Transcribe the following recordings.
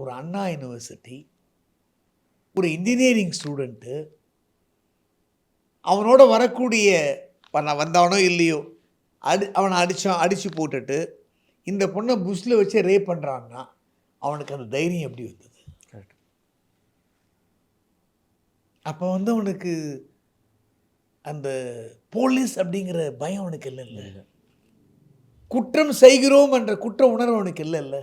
ஒரு அண்ணா யூனிவர்சிட்டி, ஒரு engineering student, அவனோட வரக்கூடிய வந்தானோ இல்லையோ அவனை அடித்து போட்டுட்டு இந்த பொண்ணை புஷ்ல வச்சு ரேப் பண்ணுறான்னா அவனுக்கு அந்த தைரியம் எப்படி வந்தது? அப்போ வந்து அவனுக்கு அந்த போலீஸ் அப்படிங்கிற பயம் அவனுக்கு இல்லைல்ல, குற்றம் செய்கிறோம் என்ற குற்ற உணர்வு அவனுக்கு இல்லைல்ல.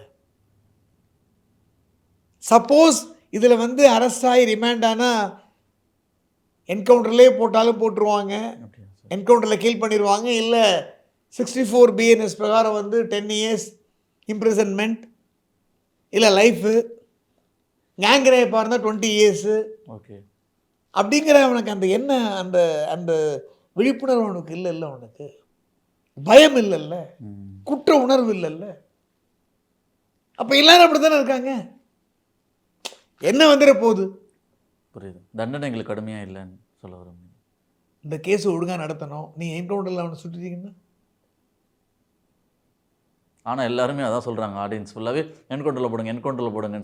சப்போஸ் இதில் வந்து அரெஸ்ட் ஆகி ரிமாண்ட் ஆனால் என்கவுண்டர்லேயே போட்டாலும் போட்டுருவாங்க, என்கவுண்டரில் கீல் பண்ணிடுவாங்க, இல்லை 64 BNS பிரகாரம் வந்து 10 years இம்ப்ரிசன்மெண்ட், இல்லை லைஃபு, கேங் ரேப்பாக இருந்தால் 20 years. ஓகே, அப்படிங்கிற அவனுக்கு அந்த என்ன அந்த அந்த விழிப்புணர்வு அவனுக்கு இல்லைல்ல, அவனுக்கு பயம் இல்லைல்ல, குற்ற உணர்வு இல்லைல்ல. அப்போ எல்லாரும் அப்படி தானே இருக்காங்க. என்ன வந்துட போகுது? புரியுது. தண்டனை எங்களுக்கு கடுமையாக இல்லைன்னு சொல்ல வரும். இந்த கேஸ் ஒழுங்காக நடத்தணும். நீ என்கவுண்டரில் அவனை சுட்டுட்டீங்கன்னா, ஆனால் எல்லாருமே அதான் சொல்கிறாங்க, ஆடியன்ஸ் ஃபுல்லாகவே என்கவுண்டரில் போடுங்கன்னு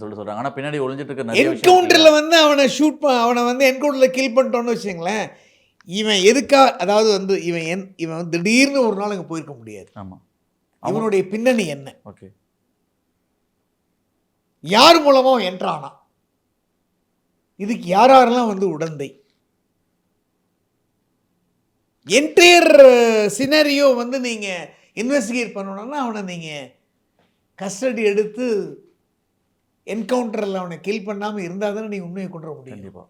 சொல்லிட்டு சொல்கிறாங்க. ஆனால் பின்னாடி ஒளிஞ்சிட்டு இருக்க நிறைய என்கவுண்டரில் வந்து அவனை வந்து என்கவுண்டரில் கில் பண்ணிட்டோன்னு வச்சுங்களேன், இவன் எதுக்கா, அதாவது வந்து இவன் திடீர்னு ஒரு நாள் அங்கே போயிருக்க முடியாது. ஆமாம், அவனுடைய பின்னணி என்ன, ஓகே, யார் மூலமாக என்றானா, இதுக்கு யாரெல்லாம் வந்து உடந்தை, என்டையர் சினாரியோ வந்து நீங்கள் இன்வெஸ்டிகேட் பண்ணணும்னா அவனை நீங்கள் கஸ்டடி எடுத்து என்கவுண்டரில் அவனை கில் பண்ணாமல் இருந்தால் தானே நீங்கள் உண்மையை கொண்டு வர முடியும். கண்டிப்பாக.